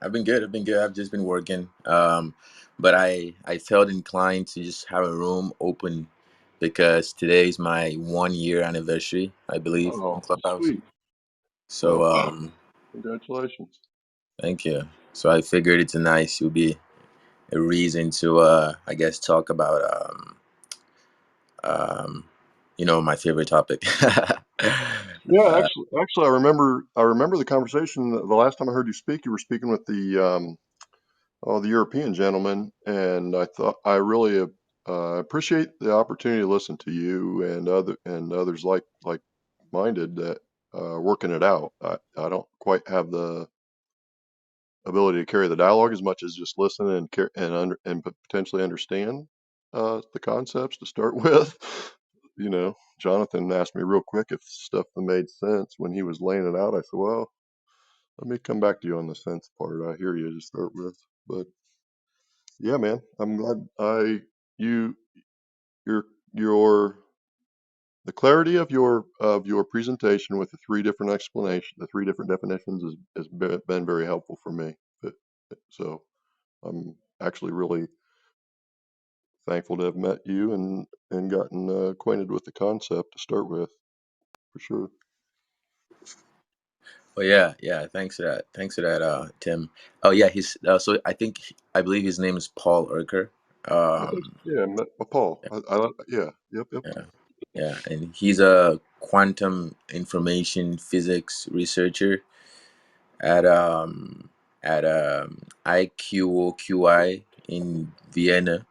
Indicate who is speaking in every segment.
Speaker 1: I've been good. I've been good. I've just been working. But I felt inclined to just have a room open because today is my 1 year anniversary, I believe, on
Speaker 2: Oh,
Speaker 1: Clubhouse.
Speaker 2: sweet.
Speaker 1: So
Speaker 2: Well, congratulations.
Speaker 1: thank you. So I figured it's it would be a reason to I guess talk about um my favorite topic.
Speaker 2: Yeah, actually, I remember the conversation. The last time I heard you speak, you were speaking with the European gentleman, and I thought I really appreciate the opportunity to listen to you and others like minded that working it out. I don't quite have the ability to carry the dialogue as much as just listen and potentially understand the concepts to start with. Jonathan asked me real quick if stuff made sense when he was laying it out. I said, well, let me come back to you on the sense part. I hear you to start with, but yeah, man, I'm glad you your your the clarity of your presentation with the three different definitions has been very helpful for me. But, so I'm actually really thankful to have met you and gotten acquainted with the concept to start with, for sure.
Speaker 1: Well, yeah, yeah. Thanks for that. Thanks for that, Tim. Oh, yeah. He's so I believe his name is Paul Erker.
Speaker 2: I think,
Speaker 1: Um,
Speaker 2: yeah, Paul. Yeah, yep.
Speaker 1: yeah, yeah, and he's a quantum information physics researcher at IQOQI in Vienna.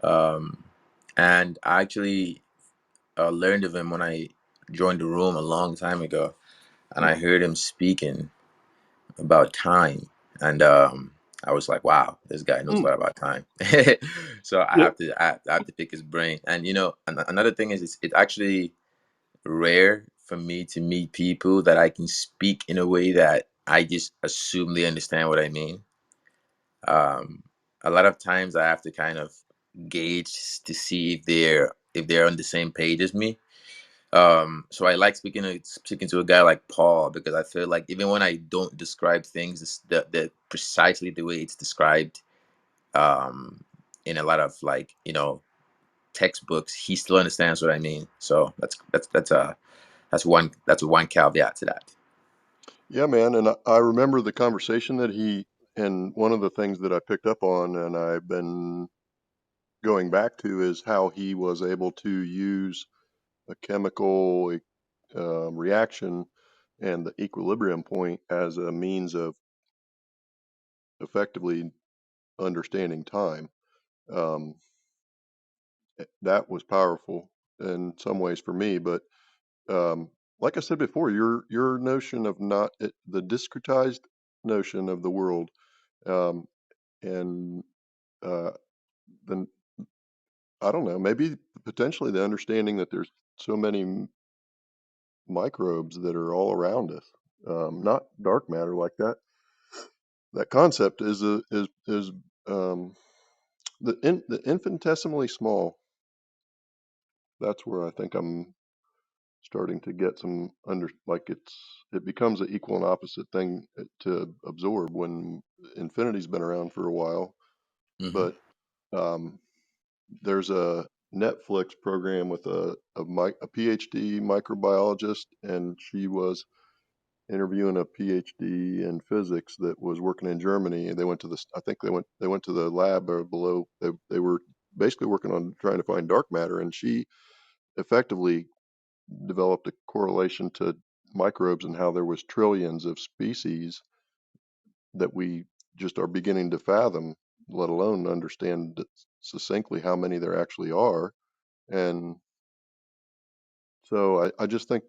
Speaker 1: Um, and I actually learned of him when I joined the room a long time ago, and I
Speaker 2: Mhm.
Speaker 1: heard him speaking about time, and I was like, "Wow, this guy knows a
Speaker 2: Mm,
Speaker 1: lot about time." So
Speaker 2: yep.
Speaker 1: I have to pick his brain. And another thing is, it's actually rare for me to meet people that I can speak in a way that I just assume they understand what I mean. Um, a lot of times I have to kind of gauge to see if they're on the same page as me. So I like speaking to a guy like Paul because I feel like even when I don't describe things the precisely the way it's described um, in a lot of textbooks, he still understands what I mean. So that's one caveat to that.
Speaker 2: Yeah, man. And I remember the conversation and one of the things that I picked up on and I've been going back to is how he was able to use a chemical reaction and the equilibrium point as a means of effectively understanding time. Um, that was powerful in some ways for me, but um, like I said before, your notion of the discretized notion of the world, um, and uh, then I don't know, maybe potentially the understanding that there's so many microbes that are all around us, not dark matter like that. That concept is um, the infinitesimally small. That's where I think I'm starting to get some it becomes an equal and opposite thing to absorb when infinity's been around for a while.
Speaker 1: Hmm.
Speaker 2: But um, there's a Netflix program with a PhD microbiologist, and she was interviewing a PhD in physics that was working in Germany. And I think they went to the lab or below. They were basically working on trying to find dark matter, and she effectively developed a correlation to microbes and how there was trillions of species that we just are beginning to fathom, let alone understand succinctly how many there actually are. And so I just think,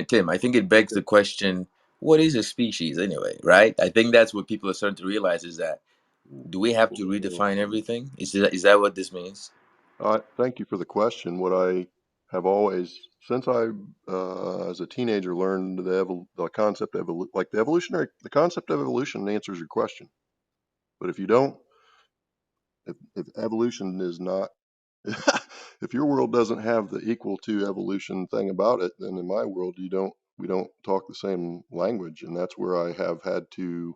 Speaker 1: Tim, I think it begs the question: what is a species anyway? Right? I think that's what people are starting to realize is that do we have to redefine everything? Is that what this means?
Speaker 2: thank you for the question. What I have always, since I, as a teenager, learned the concept of the concept of evolution answers your question. But if you don't, if evolution is not, if your world doesn't have the equal to evolution thing about it, then in my world, you don't. we don't talk the same language, and that's where I have had to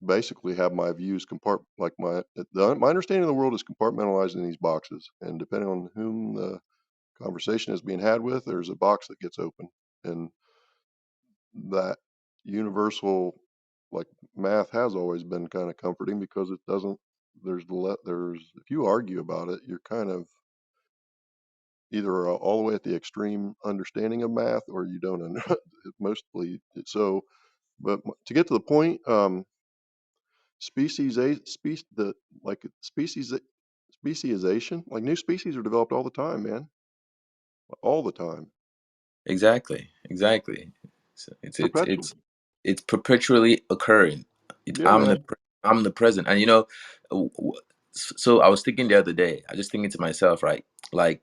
Speaker 2: basically have my views like my understanding of the world is compartmentalized in these boxes, and depending on whom the conversation is being had with, there's a box that gets open, and that universal, like, math has always been kind of comforting because it doesn't there's if you argue about it, you're kind of either all the way at the extreme understanding of math, or you don't under, mostly so. But to get to the point, species a species the like species speciesization, like new species are developed all the time, man, all the time,
Speaker 1: Exactly, exactly. So
Speaker 2: perpetually.
Speaker 1: it's perpetually occurring. It's
Speaker 2: Yeah, man.
Speaker 1: omnipresent, and so I was thinking the other day. I was just thinking to myself, right? Like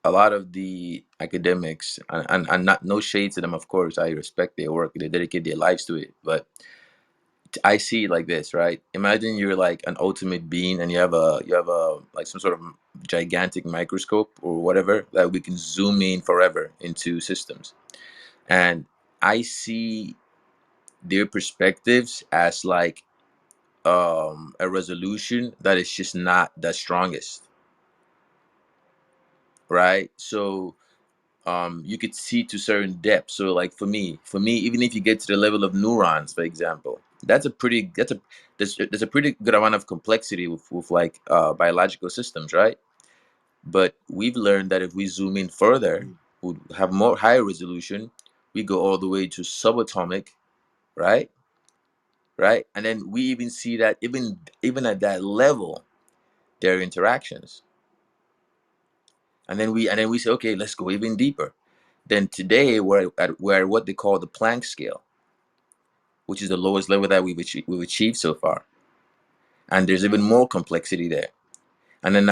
Speaker 1: a lot of the academics, and not no shade to them, of course. I respect their work; they dedicate their lives to it. But I see it like this, right? Imagine you're like an ultimate being, and you have a like some sort of gigantic microscope or whatever that we can zoom in forever into systems, and I see their perspectives as like a resolution that is just not the strongest, right? So you could see to certain depth. So like for me, even if you get to the level of neurons, for example, there's a pretty good amount of complexity with like biological systems, right? But we've learned that if we zoom in further, we have more higher resolution. We go all the way to subatomic, right? Right, and then we even see that even at that level there are interactions, and then we say, okay, let's go even deeper. Then today we're at what they call the Planck scale, which is the lowest level that we've achieved so far, and there's even more complexity there. And then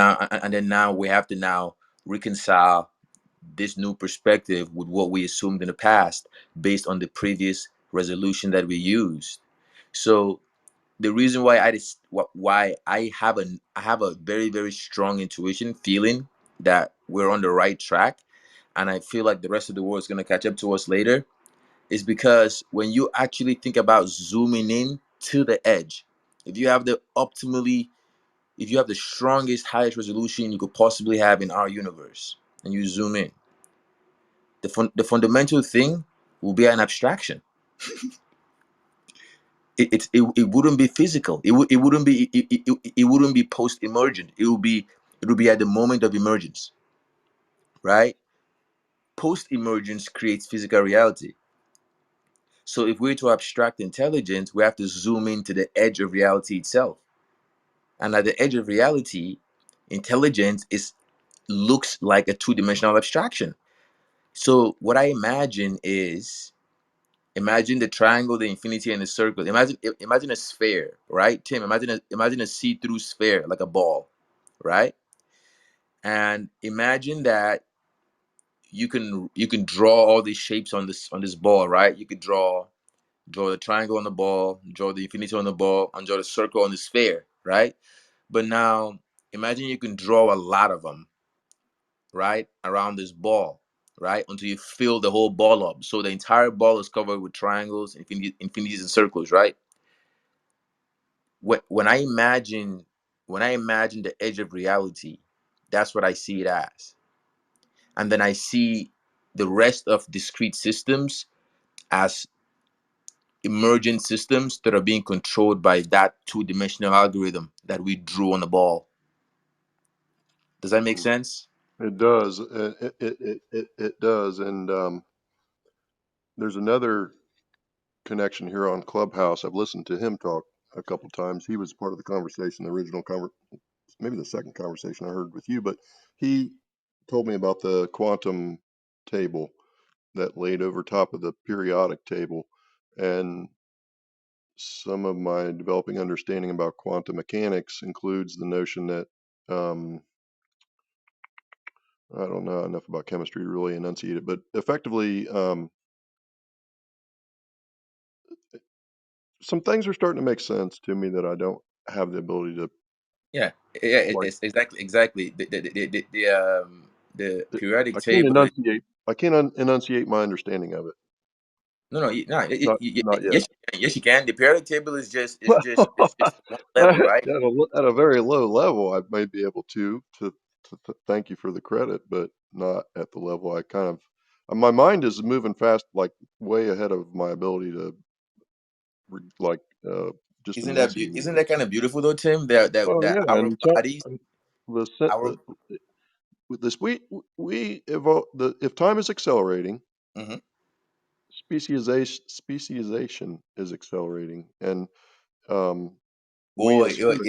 Speaker 1: now we have to now reconcile this new perspective with what we assumed in the past based on the previous resolution that we used. So the reason why I have a very very strong intuition feeling that we're on the right track, and I feel like the rest of the world is going to catch up to us later, is because when you actually think about zooming in to the edge, if you have the optimally if you have the strongest highest resolution you could possibly have in our universe, and you zoom in, the fundamental thing will be an abstraction. It wouldn't be physical. It wouldn't be post emergent. It would be at the moment of emergence, right? Post emergence creates physical reality. So if we're to abstract intelligence, we have to zoom into the edge of reality itself. And at the edge of reality, intelligence is looks like a two-dimensional abstraction. So what I imagine is, imagine the triangle, the infinity, and the circle. Imagine a sphere, right, Tim? Imagine a see-through sphere, like a ball, right? And imagine that you can draw all these shapes on this ball, right? You could draw the triangle on the ball, draw the infinity on the ball, and draw the circle on the sphere, right? But now imagine you can draw a lot of them, right, around this ball, right, until you fill the whole ball up. So the entire ball is covered with triangles, infinities, and circles, right? When I imagine the edge of reality, that's what I see it as. And then I see the rest of discrete systems as emergent systems that are being controlled by that two-dimensional algorithm that we drew on the ball. Does that make sense?
Speaker 2: It does. It does. And there's another connection here on Clubhouse. I've listened to him talk a couple times. He was part of the conversation, the original maybe the second conversation I heard with you, but he told me about the quantum table that laid over top of the periodic table. And some of my developing understanding about quantum mechanics includes the notion that um, I don't know enough about chemistry to really enunciate it, but effectively, some things are starting to make sense to me that I don't have the ability to
Speaker 1: Yeah, yeah,
Speaker 2: like.
Speaker 1: it's exactly the periodic
Speaker 2: I can't
Speaker 1: table.
Speaker 2: enunciate. I can't enunciate my understanding of it.
Speaker 1: No, no, no.
Speaker 2: Not yet.
Speaker 1: Yes, you can. Yes, you can. The periodic table is just one level, right?
Speaker 2: At a very low level, I may be able to thank you for the credit, but not at the level I kind of. My mind is moving fast, like way ahead of my ability to like just enunciate
Speaker 1: Isn't
Speaker 2: it.
Speaker 1: that kind of beautiful though, Tim? That
Speaker 2: Well, yeah,
Speaker 1: our
Speaker 2: and so
Speaker 1: bodies,
Speaker 2: the, sen-
Speaker 1: our
Speaker 2: with this we evolve if time is accelerating,
Speaker 1: mhm.
Speaker 2: speciation is accelerating, and um, we as
Speaker 1: Wait,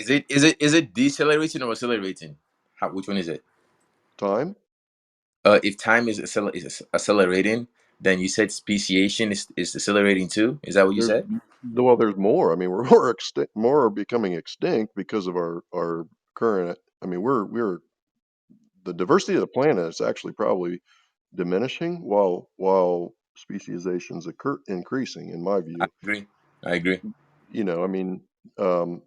Speaker 1: is it decelerating or accelerating? Which one is it?
Speaker 2: time.
Speaker 1: If time is accelerating, then you said speciation is accelerating too. Is that what you
Speaker 2: There's
Speaker 1: said?
Speaker 2: well, there's more. I mean, we're more extinct, more are becoming extinct because of our current. I mean, we're the diversity of the planet is actually probably diminishing while speciation's increasing, in my
Speaker 1: I
Speaker 2: view.
Speaker 1: agree. I agree.
Speaker 2: I mean,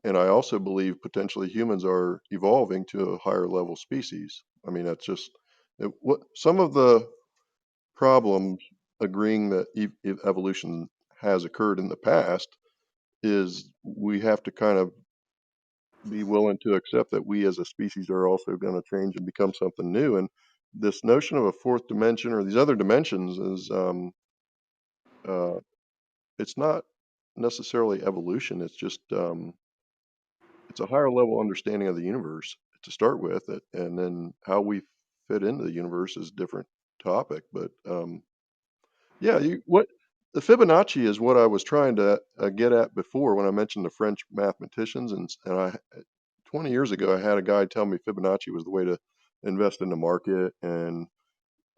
Speaker 2: and I also believe potentially humans are evolving to a higher level species. I mean, that's just what some of the problems agreeing that evolution has occurred in the past is we have to kind of be willing to accept that we as a species are also going to change and become something new. And this notion of a fourth dimension or these other dimensions is uh, it's not necessarily evolution. It's just it's a higher level understanding of the universe to start with, and then how we fit into the universe is a different topic. But yeah, what the Fibonacci is what I was trying to get at before when I mentioned the French mathematicians, and I 20 years ago I had a guy tell me Fibonacci was the way to invest in the market, and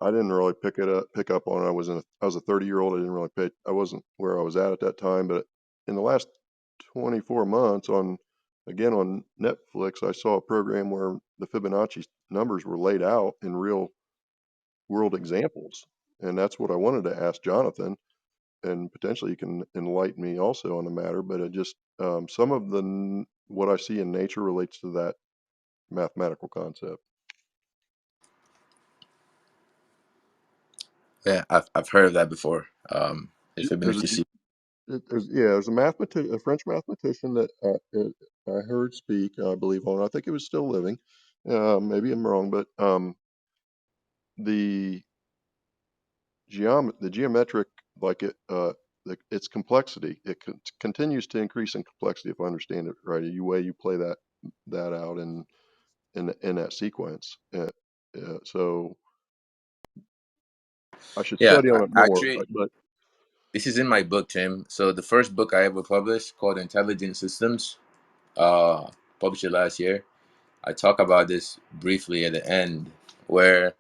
Speaker 2: I didn't really pick up on it. I was a 30-year-old. I didn't really pay. I wasn't where I was at that time, but in the last 24 months on Netflix, I saw a program where the Fibonacci numbers were laid out in real world examples, and that's what I wanted to ask Jonathan, and potentially you can enlighten me also on the matter. But it just some of what I see in nature relates to that mathematical concept.
Speaker 1: Yeah, I've heard of that before. The
Speaker 2: There's a
Speaker 1: Fibonacci sequence.
Speaker 2: there's a French mathematician that I heard speak. I believe on. I think he was still living. Maybe I'm wrong, but the the geometric like its complexity continues to increase in complexity if I understand it right. You way you play that out in that sequence. So I should
Speaker 1: Yeah,
Speaker 2: study on it more.
Speaker 1: actually,
Speaker 2: But
Speaker 1: this is in my book, Tim. So the first book I ever published called Intelligent Systems, published it last year. I talk about this briefly at the end, where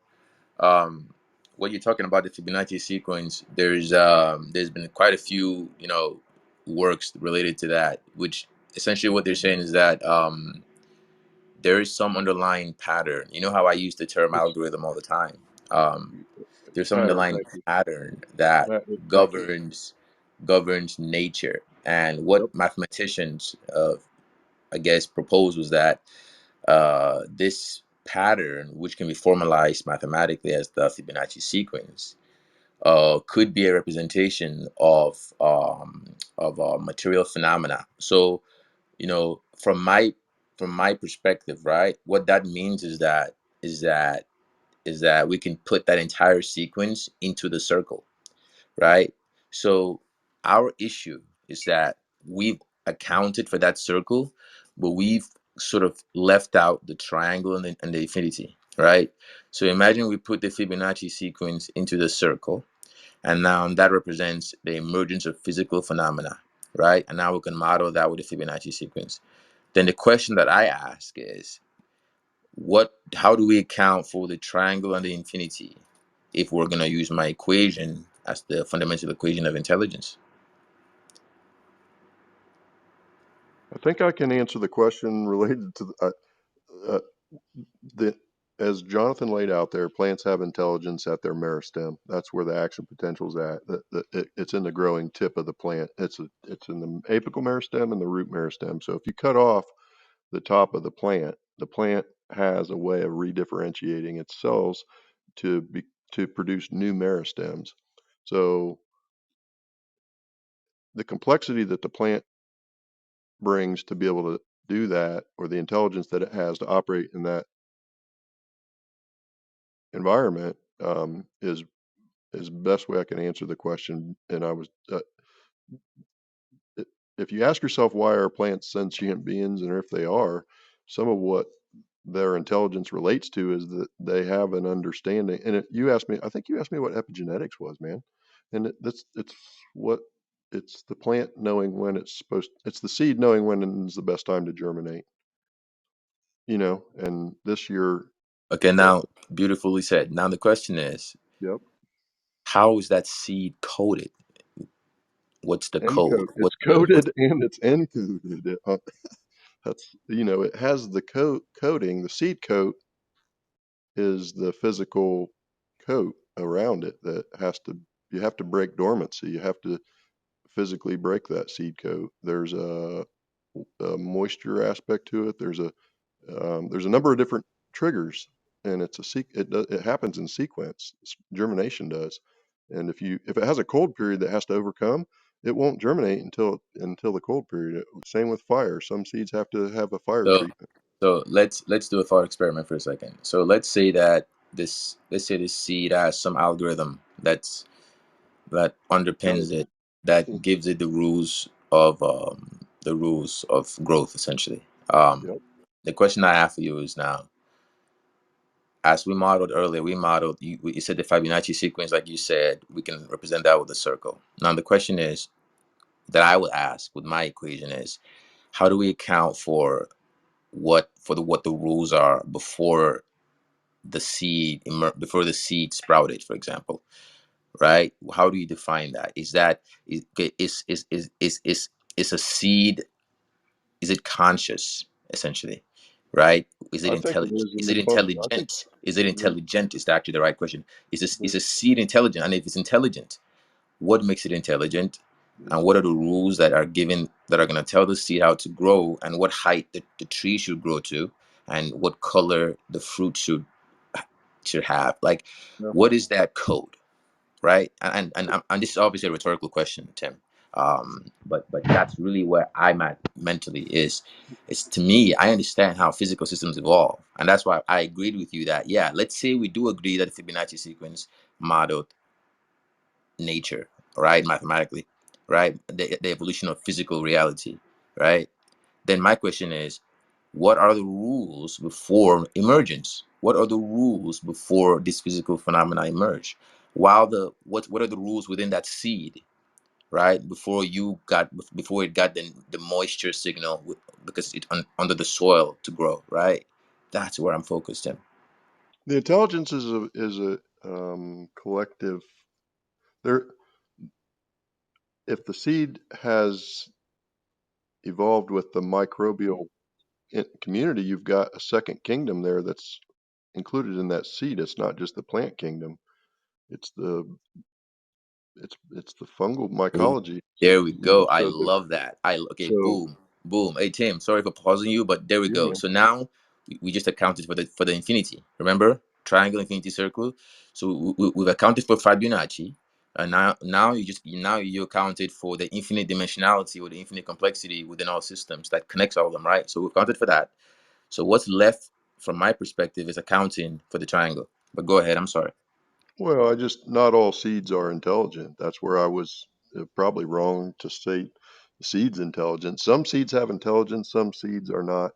Speaker 1: um, what you're talking about the Fibonacci sequence. There's been quite a few works related to that, which essentially what they're saying is that there is some underlying pattern. You know how I use the term
Speaker 2: it's
Speaker 1: algorithm all the time. Um, there's some
Speaker 2: pattern.
Speaker 1: underlying
Speaker 2: Thank you.
Speaker 1: pattern that
Speaker 2: Thank you.
Speaker 1: governs nature, and
Speaker 2: Yep.
Speaker 1: what mathematicians I guess proposed was that this pattern, which can be formalized mathematically as the Fibonacci sequence, could be a representation of material phenomena. So, from my perspective, right, what that means is that is that we can put that entire sequence into the circle, right? So our issue is that we've accounted for that circle, but we've sort of left out the triangle and the infinity, right? So imagine we put the Fibonacci sequence into the circle, and now that represents the emergence of physical phenomena, right? And now we can model that with the Fibonacci sequence. Then the question that I ask is, how do we account for the triangle and the infinity if we're going to use my equation as the fundamental equation of intelligence?
Speaker 2: I think I can answer the question related to uh, the as Jonathan laid out there. Plants have intelligence at their meristem. That's where the action potential is at. It's in the growing tip of the plant. It's in the apical meristem and the root meristem. So if you cut off the top of the plant has a way of redifferentiating its cells to to produce new meristems. So the complexity that the plant brings to be able to do that, or the intelligence that it has to operate in that environment, is the best way I can answer the question. And I was, if you ask yourself why are plants sentient beings, and if they are, some of what their intelligence relates to is that they have an understanding. And you asked me, I think you asked me what epigenetics was, man. And what it's the plant knowing when it's the seed knowing when is the best time to germinate. And this year,
Speaker 1: Okay,
Speaker 2: uh,
Speaker 1: now beautifully said. Now the question is,
Speaker 2: yep,
Speaker 1: how is that seed coded? What's the code?
Speaker 2: encode. It's
Speaker 1: What's the what's
Speaker 2: coded and it's encoded. It has the coating. The seed coat is the physical coat around it that you have to break dormancy. You have to physically break that seed coat. There's a moisture aspect to it. There's a number of different triggers, and it happens in sequence. Germination does, and if it has a cold period that has to overcome, it won't germinate until the cold period. Same with fire. Some seeds have to have a fire
Speaker 1: so
Speaker 2: treatment.
Speaker 1: so let's do a thought experiment for a second. So let's say this seed has some algorithm that underpins it,
Speaker 2: Intelligent.
Speaker 1: that gives it the rules of growth essentially.
Speaker 2: Yep.
Speaker 1: The question I have for you is now, as we modeled earlier, you said the Fibonacci sequence, like you said, we can represent that with a circle. Now the question is that I would ask with my equation is, how do we account for what the rules are before the seed sprouted, for example, right? How do you define that? Is a seed, is it conscious essentially, right? Is it
Speaker 2: I think it
Speaker 1: intelligent?
Speaker 2: is in the I think
Speaker 1: Is it
Speaker 2: the,
Speaker 1: intelligent is actually the right question.
Speaker 2: the
Speaker 1: Is a seed intelligent? And if it's intelligent, what makes it intelligent? And
Speaker 2: it's
Speaker 1: what are the rules that are given that are going to tell the seed how to grow, and what height the tree should grow to, and what color the fruit should have? Like,
Speaker 2: yeah.
Speaker 1: what is that code, right? And this is obviously a rhetorical question, Tim. But that's really where I'm at mentally. Is to me, I understand how physical systems evolve, and that's why I agreed with you that, yeah, let's say we do agree that the Fibonacci sequence modeled nature, right? Mathematically, right? The evolution of physical reality, right? Then my question is, what are the rules before emergence? What are the rules before this physical phenomena emerge? While what are the rules within that seed, right? Before it got the moisture signal because under the soil to grow, right? That's where I'm focused in.
Speaker 2: The intelligence is a collective. There, if the seed has evolved with the microbial community, you've got a second kingdom there that's included in that seed. It's not just the plant kingdom. It's the it's the fungal
Speaker 1: Ooh,
Speaker 2: mycology.
Speaker 1: there we go. I
Speaker 2: So
Speaker 1: love that. Okay,
Speaker 2: so
Speaker 1: boom, boom. Hey Tim, sorry for pausing you, but there we
Speaker 2: yeah,
Speaker 1: go.
Speaker 2: man.
Speaker 1: So now we just accounted for the infinity. Remember, triangle, infinity, circle. So we've accounted for Fibonacci, and now you accounted for the infinite dimensionality or the infinite complexity within all systems that connects all of them, right? So we've accounted for that. So what's left from my perspective is accounting for the triangle. But go ahead. I'm sorry.
Speaker 2: Well, I just not all seeds are intelligent. That's where I was probably wrong to state the seeds intelligent. Some seeds have intelligence. Some seeds are not.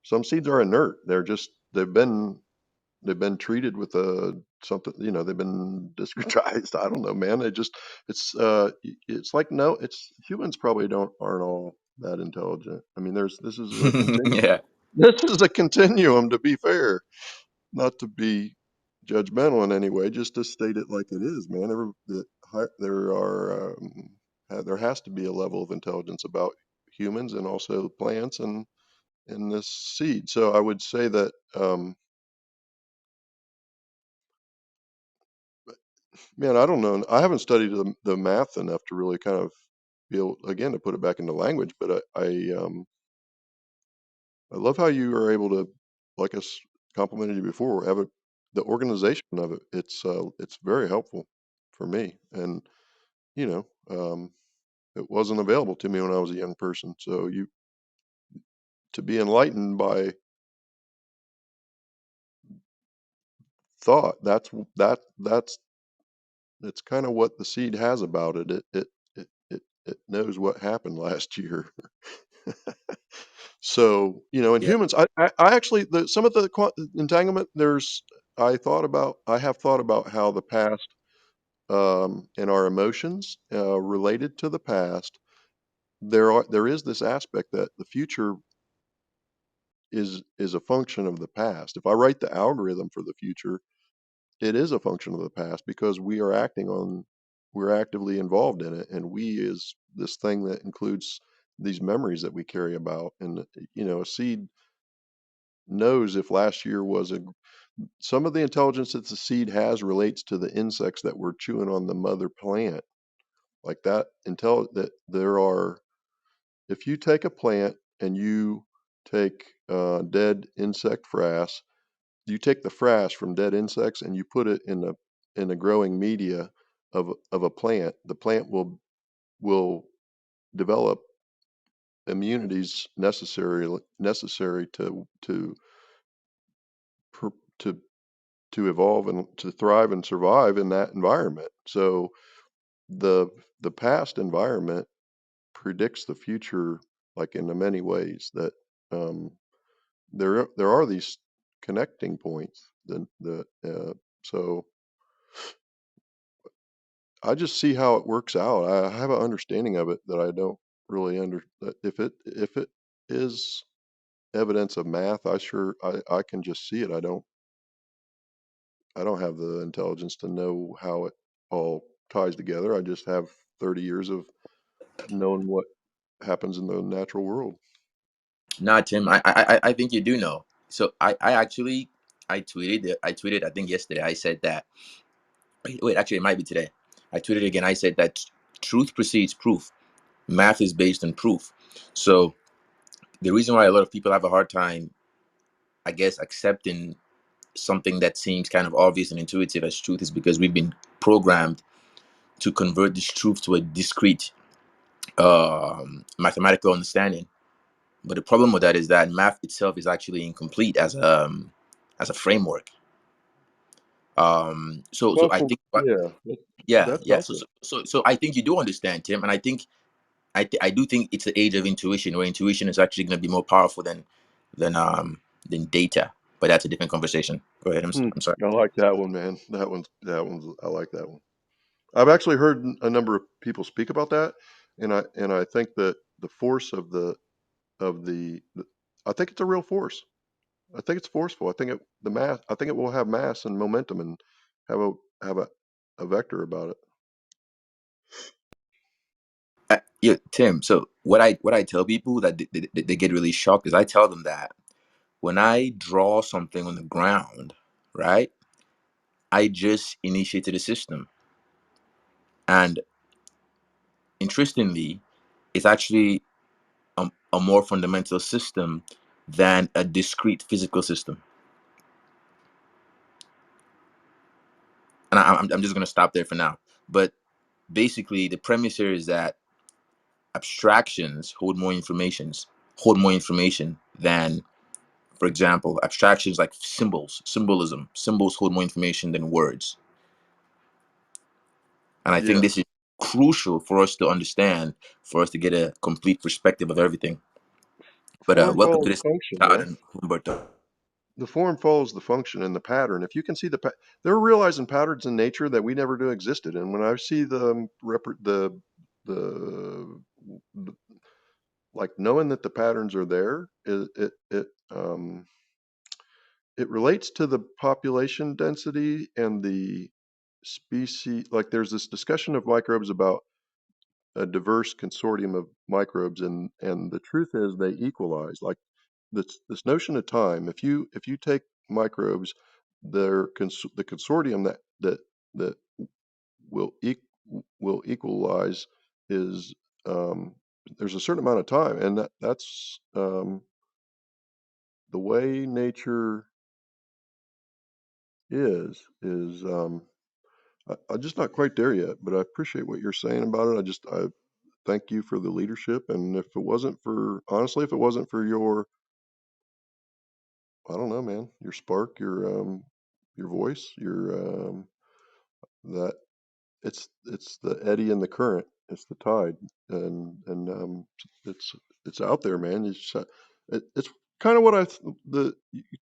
Speaker 2: Some seeds are inert. They've been treated with a something, they've been discretized. I don't know, man. It's like, no, it's humans probably aren't all that intelligent. I mean, this is a continuum.
Speaker 1: Yeah.
Speaker 2: This is a continuum, to be fair, not to be judgmental in any way, just to state it like it is, man. There has to be a level of intelligence about humans and also plants and in this seed. So I would say that, man, I don't know. I haven't studied the math enough to really kind of be able, again, to put it back into language. But I love how you are able to, like us complimented you before, have it. the organization of it, it's very helpful for me. And you know, it wasn't available to me when I was a young person. So you to be enlightened by thought, that's it's kind of what the seed has about it. It knows what happened last year. So, in
Speaker 1: Yeah.
Speaker 2: humans, I actually, some of the entanglement, I have thought about how the past, and our emotions, related to the past. There is this aspect that the future is a function of the past. If I write the algorithm for the future, it is a function of the past because we're actively involved in it, and we is this thing that includes these memories that we carry about. And a seed knows if last year was a some of the intelligence that the seed has relates to the insects that were chewing on the mother plant, like that. That there are, if you take a plant and you take dead insect frass, you take the frass from dead insects and you put it in a growing media of a plant. The plant will develop immunities necessary pr- to to evolve and to thrive and survive in that environment. So the the past environment predicts the future, like in the many ways that, um, there are these connecting points. So I just see how it works out. I have an understanding of it that I don't really that if it is evidence of math, I can just see it. I don't have the intelligence to know how it all ties together. I just have 30 years of knowing what happens in the natural world.
Speaker 1: Nah, Tim, I think you do know. So I actually I tweeted I think yesterday. I said that wait, actually it might be today. I tweeted again. I said that truth precedes proof. Math is based on proof. So the reason why a lot of people have a hard time, I guess, accepting something that seems kind of obvious and intuitive as truth is because we've been programmed to convert this truth to a discrete mathematical understanding. But the problem with that is that math itself is actually incomplete as a framework. So I think
Speaker 2: Yeah,
Speaker 1: yeah,
Speaker 2: that's
Speaker 1: yeah. So,
Speaker 2: helpful.
Speaker 1: so so so I think you do understand, Tim, and I think I do think it's the age of intuition, where intuition is actually going to be more powerful than um than data. But that's a different conversation. Go ahead.
Speaker 2: Hmm.
Speaker 1: I'm sorry.
Speaker 2: I like that one, man. I like that one. I've actually heard a number of people speak about that, and I think that the force of the I think it's a real force. I think it's forceful. I think it will have mass and momentum and have a vector about it.
Speaker 1: Yeah, Tim. So what I tell people that they get really shocked is I tell them that when I draw something on the ground, right? I just initiated a system, and interestingly, it's actually a more fundamental system than a discrete physical system. And I'm just going to stop there for now. But basically, the premise here is that abstractions hold more information than, for example, abstractions like symbols hold more information than words. And I think
Speaker 2: Yeah,
Speaker 1: this is crucial for us to understand, for us to get a complete perspective of everything. But
Speaker 2: form
Speaker 1: welcome to
Speaker 2: follows
Speaker 1: this,
Speaker 2: function,
Speaker 1: Todd
Speaker 2: man.
Speaker 1: and Humberto.
Speaker 2: The form follows the function and the pattern. If you can see they're realizing patterns in nature that we never knew existed. And when I see the, the like knowing that the patterns are there, it relates to the population density and the species. Like there's this discussion of microbes about a diverse consortium of microbes, and the truth is they equalize. Like this notion of time. If you take microbes, the consortium that will will equalize is, um, there's a certain amount of time, and that's, the way nature is I'm just not quite there yet, but I appreciate what you're saying about it. I thank you for the leadership. And if it wasn't for, honestly, if it wasn't for your, I don't know, man, your spark, your voice, that it's the eddy in the current, it's the tide, and it's it's out there, man. It's kind of what we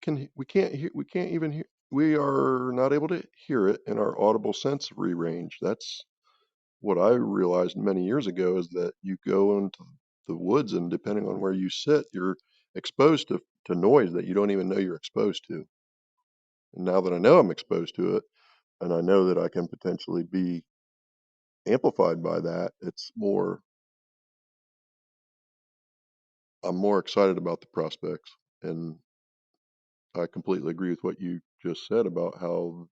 Speaker 2: can't even hear. We are not able to hear it in our audible sensory range. That's what I realized many years ago, is that you go into the woods, and depending on where you sit, you're exposed to noise that you don't even know you're exposed to. And now that I know I'm exposed to it, and I know that I can potentially be amplified by that, I'm more excited about the prospects. And I completely agree with what you just said about how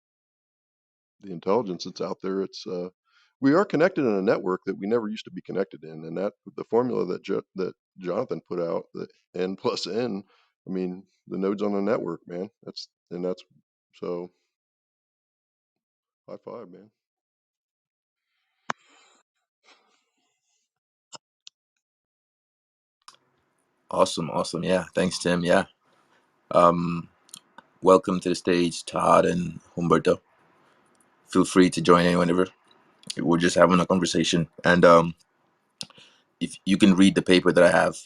Speaker 2: the intelligence that's out there, we are connected in a network that we never used to be connected in. And that the formula that Jonathan put out, the n plus n, I mean, the nodes on the network, man. That's so high five, man.
Speaker 1: Awesome, awesome. Yeah, thanks, Tim. Yeah. Um, welcome to the stage, Todd and Humberto. Feel free to join in whenever. We're just having a conversation, and if you can read the paper that I have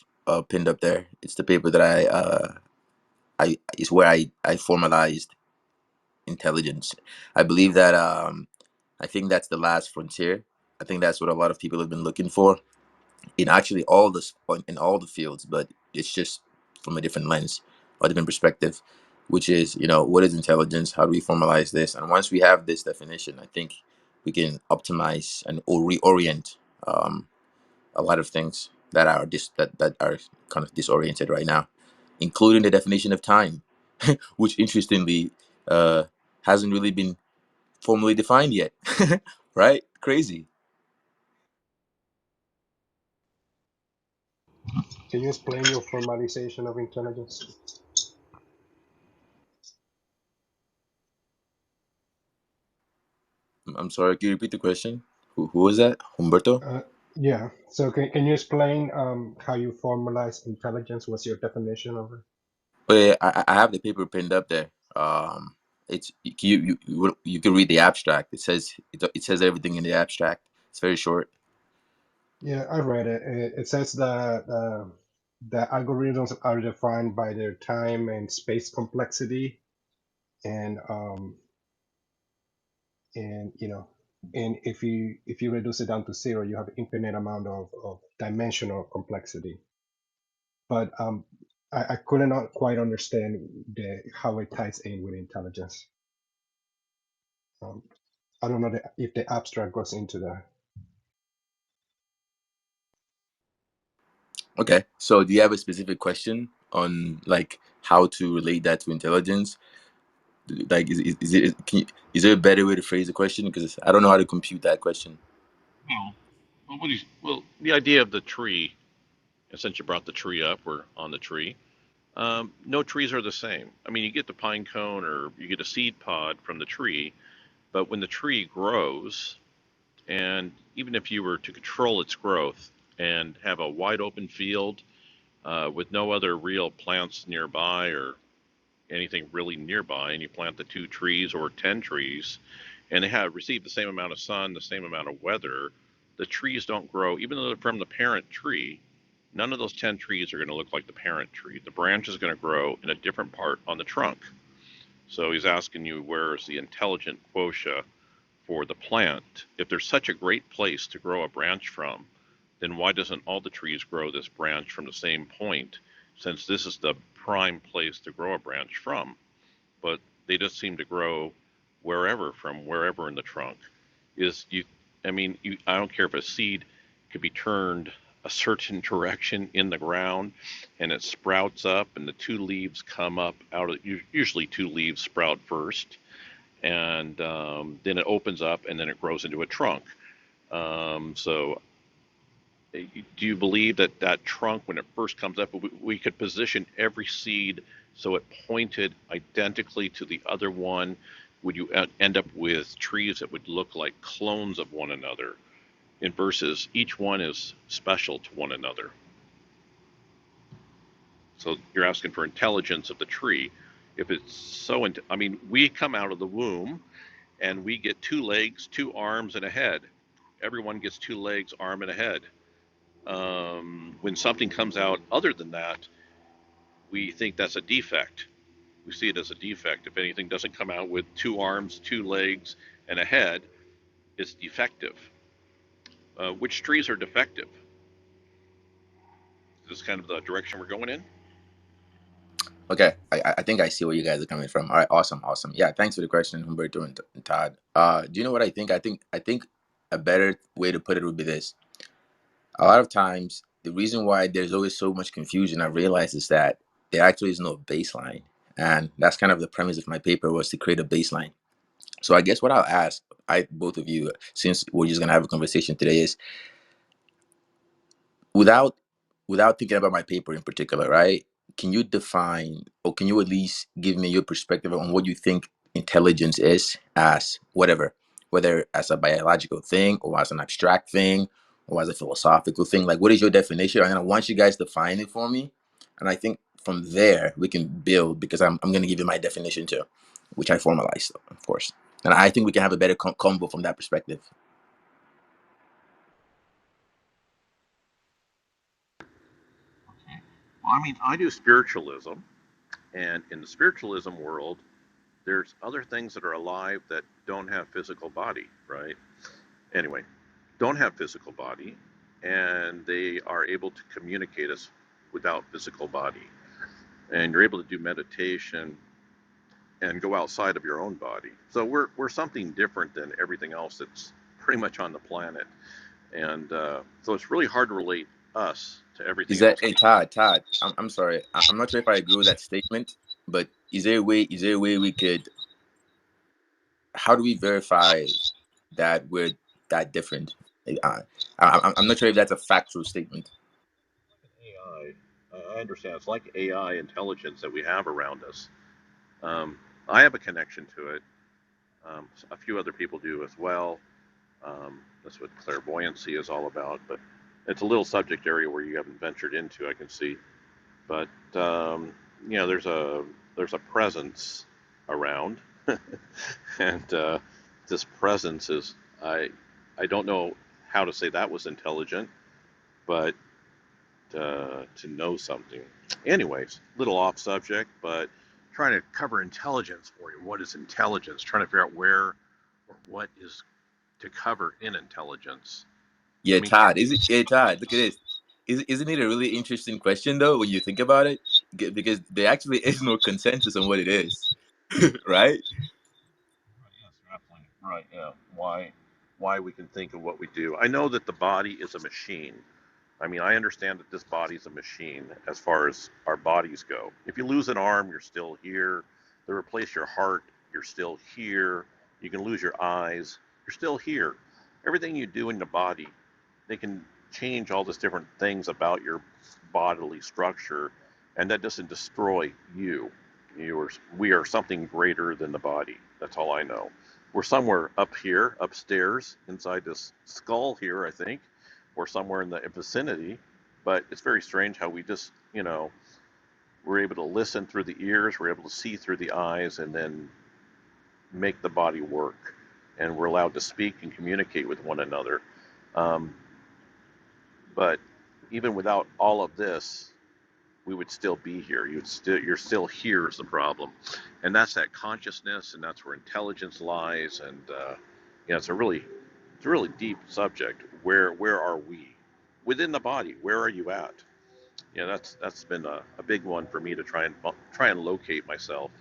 Speaker 1: pinned up there, it's the paper that I is where I formalized intelligence. I believe that I think that's the last frontier. I think that's what a lot of people have been looking for in actually in all the fields, but it's just from a different lens or different perspective, which is, what is intelligence? How do we formalize this? And once we have this definition, I think we can optimize and or reorient a lot of things that are that are kind of disoriented right now, including the definition of time, which interestingly uh, hasn't really been formally defined yet. Right? Crazy.
Speaker 3: Can you explain your formalization of intelligence?
Speaker 1: I'm sorry. Can you repeat the question? Who is that? Humberto?
Speaker 3: Uh, yeah. So can you explain how you formalize intelligence? What's your definition of it?
Speaker 1: Oh, yeah, I have the paper pinned up there. It's you can read the abstract. It says everything in the abstract. It's very short.
Speaker 3: Yeah, I read it. It says that the algorithms are defined by their time and space complexity, and and you know, and if you reduce it down to zero, you have infinite amount of dimensional complexity. But I could not quite understand how it ties in with intelligence. Um, I don't know if the abstract goes into that.
Speaker 1: Okay. So do you have a specific question on like how to relate that to intelligence? Like is there a better way to phrase the question? Because I don't know how to compute that question.
Speaker 4: Well, the idea of the tree, and since you brought the tree up, we're on the tree. No trees are the same. I mean, you get the pine cone or you get a seed pod from the tree, but when the tree grows, and even if you were to control its growth and have a wide open field with no other real plants nearby or anything really nearby, and you plant the two trees or 10 trees, and they have received the same amount of sun, the same amount of weather, the trees don't grow, even though they're from the parent tree. None of those 10 trees are going to look like the parent tree. The branch is going to grow in a different part on the trunk. So he's asking you, where is the intelligent quotient for the plant? If there's such a great place to grow a branch from, then why doesn't all the trees grow this branch from the same point, since this is the prime place to grow a branch from? But they just seem to grow wherever, from wherever in the trunk. Is you I mean, I don't care if a seed could be turned a certain direction in the ground and it sprouts up and the two leaves come up out of, usually two leaves sprout first, and then it opens up and then it grows into a trunk. So do you believe that that trunk, when it first comes up, we could position every seed so it pointed identically to the other one, would you end up with trees that would look like clones of one another, and versus each one is special to one another. So you're asking for intelligence of the tree. If it's so, I mean, we come out of the womb and we get 2 legs, 2 arms, and a head. Everyone gets 2 legs, arm, and a head. When something comes out other than that, we think that's a defect. We see it as a defect. If anything doesn't come out with 2 arms, 2 legs, and a head, it's defective. Which trees are defective? Is this kind of the direction we're going in?
Speaker 1: Okay, I think I see where you guys are coming from. All right, awesome. Yeah, thanks for the question, Humberto and Todd. Do you know what I think? I think a better way to put it would be this. A lot of times, the reason why there's always so much confusion, I realize, is that there actually is no baseline, and that's kind of the premise of my paper, was to create a baseline. So I guess what I'll ask both of you, since we're just gonna have a conversation today, is without thinking about my paper in particular, right? Can you define, or can you at least give me your perspective on what you think intelligence is, as whatever, whether as a biological thing or as an abstract thing or as a philosophical thing? Like, what is your definition? And I want you guys to define it for me, and I think from there we can build, because I'm going to give you my definition too, which I formalized, of course, and I think we can have a better combo from that perspective.
Speaker 4: Well, I mean, I do spiritualism, and in the spiritualism world, there's other things that are alive that don't have physical body, right? Anyway, don't have physical body, and they are able to communicate us without physical body. And you're able to do meditation and go outside of your own body. So we're something different than everything else that's pretty much on the planet. And so it's really hard to relate us to
Speaker 1: Is
Speaker 4: everything
Speaker 1: that,
Speaker 4: else.
Speaker 1: hey Todd? I'm sorry. I'm not sure if I agree with that statement, but is there a way? Is there a way we could? How do we verify that we're that different? I'm not sure if that's a factual statement.
Speaker 4: AI, I understand. It's like AI intelligence that we have around us. I have a connection to it. A few other people do as well. That's what clairvoyancy is all about. But it's a little subject area where you haven't ventured into, I can see. But there's a presence around, and this presence is I don't know how to say that was intelligent, but to know something. Anyways, little off subject, but trying to cover intelligence for you. What is intelligence? Trying to figure out where or what is to cover in intelligence. I
Speaker 1: Yeah,
Speaker 4: mean,
Speaker 1: Todd. Is it? Yeah, Todd. Look at this. Isn't it a really interesting question though when you think about it? Because there actually is no consensus on what it is, right?
Speaker 4: yes, definitely. Right, yeah. Why we can think of what we do. I know that the body is a machine. I mean, I understand that this body is a machine as far as our bodies go. If you lose an arm, you're still here. They replace your heart, you're still here. You can lose your eyes, you're still here. Everything you do in the body, they can change all these different things about your bodily structure, and that doesn't destroy you. We are something greater than the body. That's all I know. We're somewhere up here, upstairs, inside this skull here, I think, or somewhere in the vicinity. But it's very strange how we just, we're able to listen through the ears, we're able to see through the eyes, and then make the body work. And we're allowed to speak and communicate with one another. Um, but even without all of this, we would still be here. You're still here is the problem, and that's that consciousness, and that's where intelligence lies. And it's a really deep subject. Where are we within the body? Where are you at? That's been a big one for me to try and locate myself,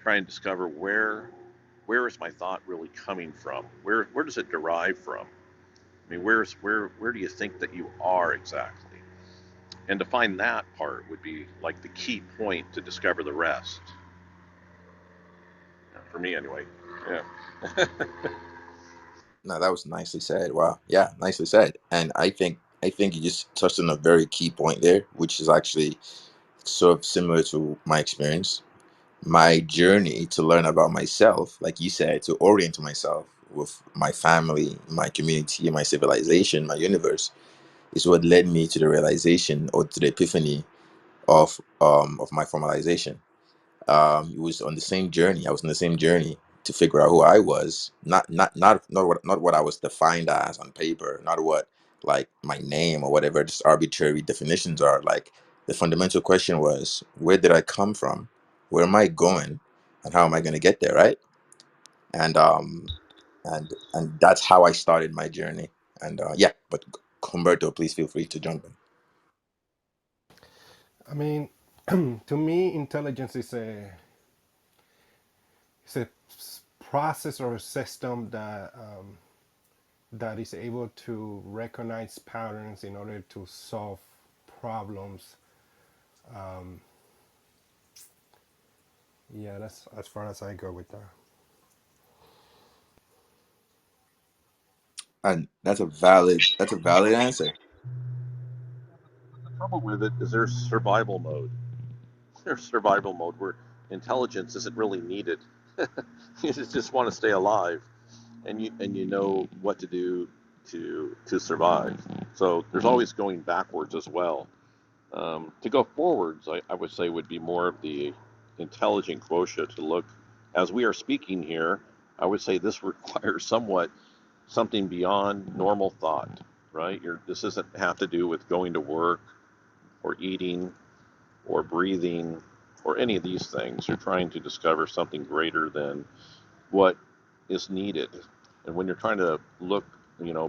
Speaker 4: try and discover where is my thought really coming from? Where does it derive from? I mean, where do you think that you are exactly? And to find that part would be like the key point to discover the rest. For me, anyway. Yeah.
Speaker 1: No, that was nicely said. Wow. Yeah, nicely said. And I think you just touched on a very key point there, which is actually sort of similar to my experience. my journey to learn about myself, like you said, to orient myself with my family, my community, my civilization, my universe, is what led me to the realization or to the epiphany of my formalization. It was on the same journey. I was on the same journey to figure out who I was, not what I was defined as on paper, not what like my name or whatever just arbitrary definitions are. Like the fundamental question was, where did I come from? Where am I going? And how am I going to get there? Right? And and that's how I started my journey. And yeah, but Humberto, please feel free to jump in.
Speaker 3: I mean, to me, intelligence is a process or a system that that is able to recognize patterns in order to solve problems. Yeah, that's as far as I go with that.
Speaker 1: And that's a valid answer.
Speaker 4: The trouble with it is there's survival mode. There's survival mode where intelligence isn't really needed. You just want to stay alive, and you know what to do to survive. So there's always going backwards as well. To go forwards, I would say would be more of the intelligent quotient to look. As we are speaking here, I would say this requires somewhat something beyond normal thought, right? This doesn't have to do with going to work or eating or breathing or any of these things. You're trying to discover something greater than what is needed. And when you're trying to look,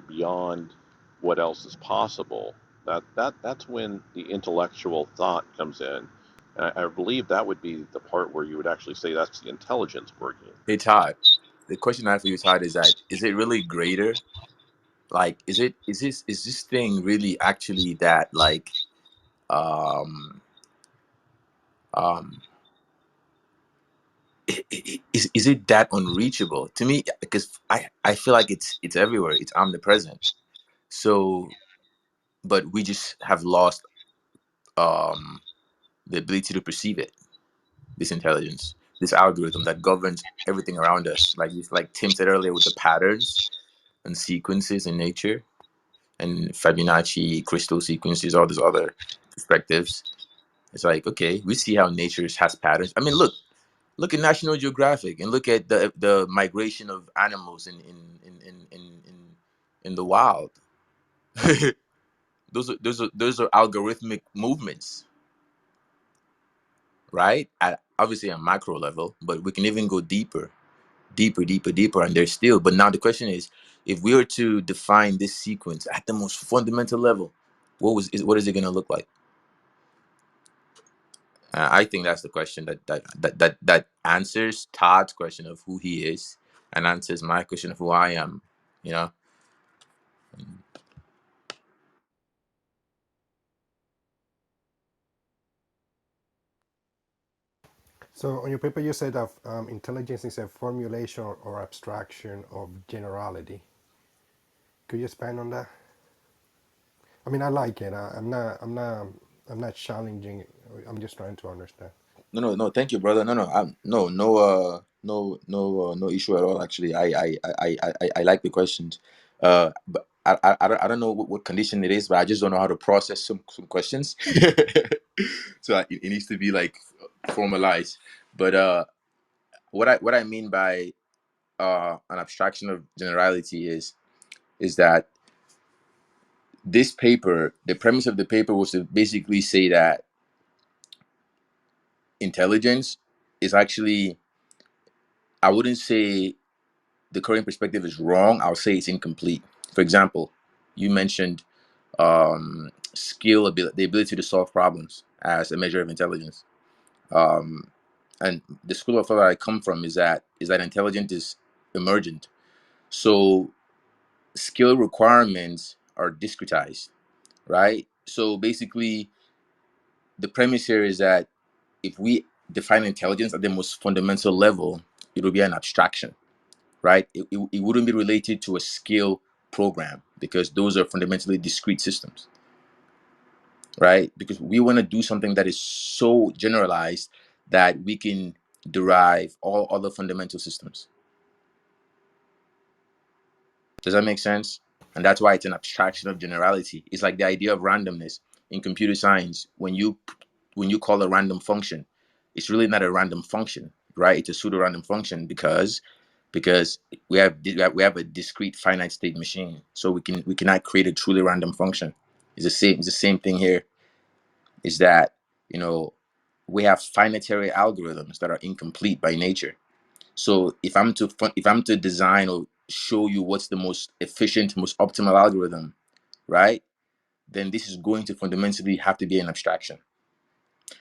Speaker 4: beyond what else is possible, that's when the intellectual thought comes in. And I believe that would be the part where you would actually say that's the intelligence working.
Speaker 1: Hey Todd, the question I have for you, Todd, is that is it really greater? Like, is this thing really actually that like um um is it that unreachable to me? Because I feel like it's everywhere. It's omnipresent. So, but we just have lost um the ability to perceive it. This intelligence, this algorithm that governs everything around us. Like Tim said earlier, with the patterns and sequences in nature and Fibonacci crystal sequences, all these other perspectives. It's like, okay, we see how nature has patterns. I mean, look at National Geographic and look at the migration of animals in the wild. Those are algorithmic movements, right? At obviously a macro level, but we can even go deeper, deeper, and there's still. But now the question is, if we were to define this sequence at the most fundamental level, what is it going to look like? I think that's the question that answers Todd's question of who he is and answers my question of who I am. You know,
Speaker 3: So on your paper, you said that intelligence is a formulation or abstraction of generality. Could you expand on that? I mean, I like it. I'm not challenging it. I'm just trying to understand.
Speaker 1: no. Thank you, brother. No, no issue at all. Actually, I like the questions. But I don't know what condition it is, but I just don't know how to process some questions. So it needs to be like formalized. But what I mean by an abstraction of generality is that this paper, the premise of the paper was to basically say that intelligence is actually, I wouldn't say the current perspective is wrong. I'll say it's incomplete. For example, you mentioned the ability to solve problems as a measure of intelligence. Um, and the school of thought that I come from is that intelligence is emergent. So skill requirements are discretized, right? So basically, the premise here is that if we define intelligence at the most fundamental level, it will be an abstraction, right? It wouldn't be related to a skill program because those are fundamentally discrete systems, right? Because we want to do something that is so generalized that we can derive all other fundamental systems. Does that make sense? And that's why it's an abstraction of generality. It's like the idea of randomness in computer science. When you call a random function, it's really not a random function, right? It's a pseudo random function because we have a discrete finite state machine, so we cannot create a truly random function. It's the same thing here. Is that, you know, we have finitary algorithms that are incomplete by nature. So if I'm to design or show you what's the most efficient, most optimal algorithm, right? Then this is going to fundamentally have to be an abstraction.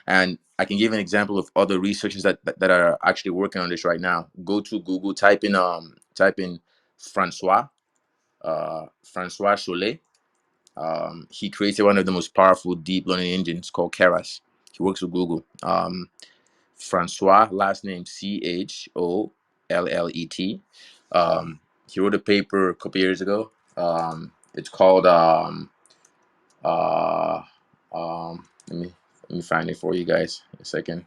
Speaker 1: And I can give an example of other researchers that are actually working on this right now. Go to Google, type in Francois Francois Cholet. He created one of the most powerful deep learning engines called Keras. He works with Google. Francois, last name Chollet. He wrote a paper a couple years ago. It's called uh, let me find it for you guys in a second.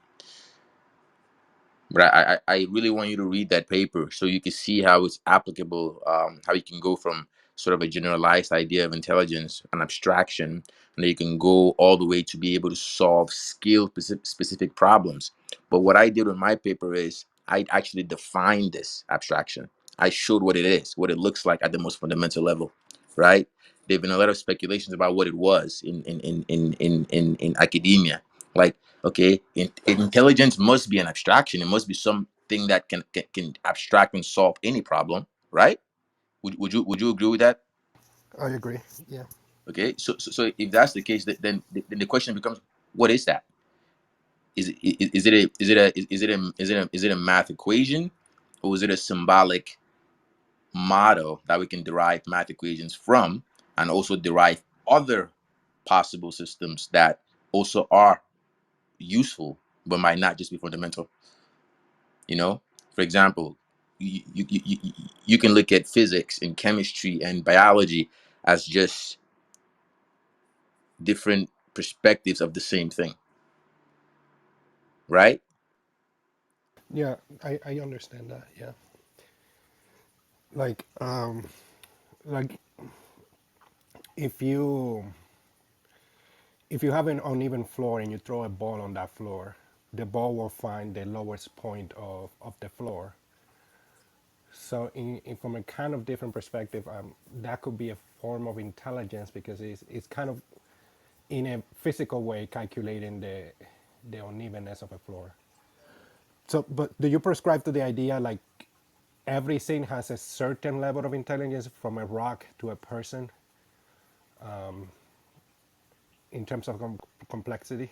Speaker 1: But I really want you to read that paper so you can see how it's applicable, how you can go from sort of a generalized idea of intelligence, an abstraction, and then you can go all the way to be able to solve skill specific problems. But what I did with my paper is I actually defined this abstraction. I showed what it is, what it looks like at the most fundamental level, right? There have been a lot of speculations about what it was in academia. Like, okay, intelligence must be an abstraction. It must be something that can abstract and solve any problem, right? Would you agree with that?
Speaker 3: I agree. Yeah.
Speaker 1: Okay, so if that's the case, then the question becomes, what is that? Is it a math equation, or is it a symbolic model that we can derive math equations from, and also derive other possible systems that also are useful but might not just be fundamental? You know, for example, you can look at physics and chemistry and biology as just different perspectives of the same thing, right?
Speaker 3: Yeah, I understand that. Yeah. Like like if you if you have an uneven floor and you throw a ball on that floor, the ball will find the lowest point of the floor. So, from a kind of different perspective, that could be a form of intelligence because it's kind of in a physical way calculating the unevenness of a floor. So, but do you prescribe to the idea like everything has a certain level of intelligence from a rock to a person in terms of complexity?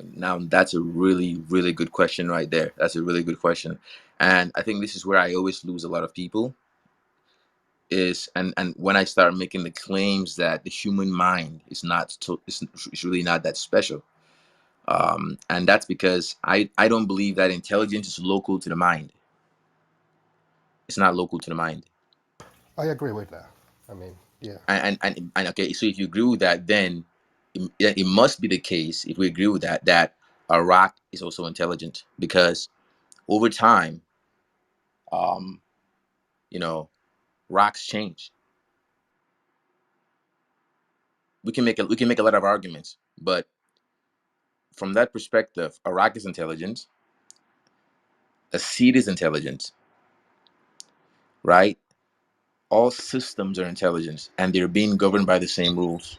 Speaker 1: Now that's a really, really good question right there. That's a really good question. And I think this is where I always lose a lot of people is, and when I start making the claims that the human mind is not to, it's really not that special. And that's because I don't believe that intelligence is local to the mind. It's not local to the mind.
Speaker 3: I agree with that. I mean, yeah.
Speaker 1: And okay, so if you agree with that, then it must be the case, if we agree with that, that a rock is also intelligent, because over time, um you know, rocks change. We can make a lot of arguments, but from that perspective, a rock is intelligent, a seed is intelligent, right? All systems are intelligent, and they're being governed by the same rules.